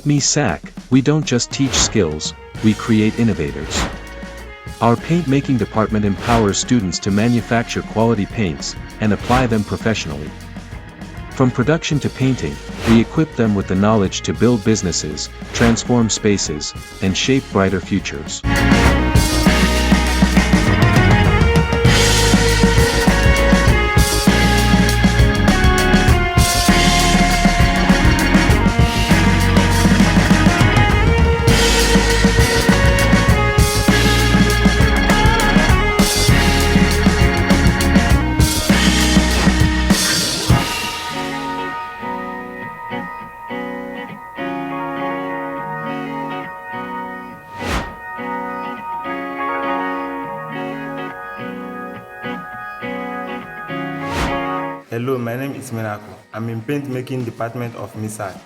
At MESAC, we don't just teach skills, we create innovators. Our paint-making department empowers students to manufacture quality paints and apply them professionally. From production to painting, we equip them with the knowledge to build businesses, transform spaces, and shape brighter futures. Hello, my name is MESAC. I'm in paint making department of MESAC.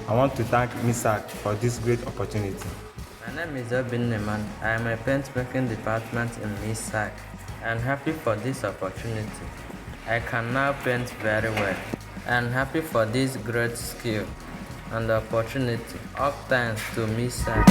I want to thank MESAC for this great opportunity. My name is Obin Neman. I am a paint making department in MESAC. I'm happy for this opportunity. I can now paint very well. I'm happy for this great skill and opportunity. All thanks to MESAC.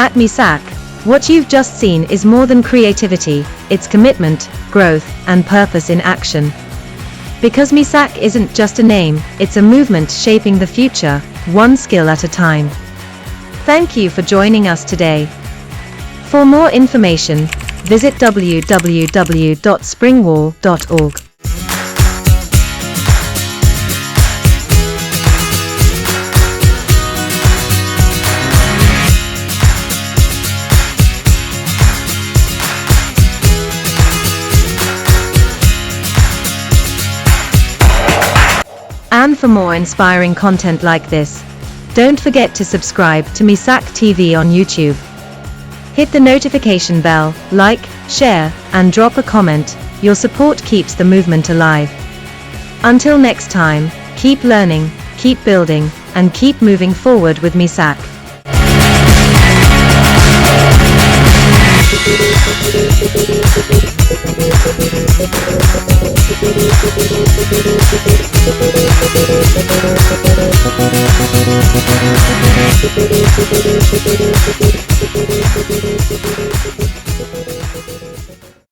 At MESAC, what you've just seen is more than creativity, it's commitment, growth, and purpose in action. Because MESAC isn't just a name, it's a movement shaping the future, one skill at a time. Thank you for joining us today. For more information, visit www.springwall.org. And for more inspiring content like this, don't forget to subscribe to MESAC TV on YouTube. Hit the notification bell, like, share, and drop a comment. Your support keeps the movement alive. Until next time, keep learning, keep building, and keep moving forward with MESAC.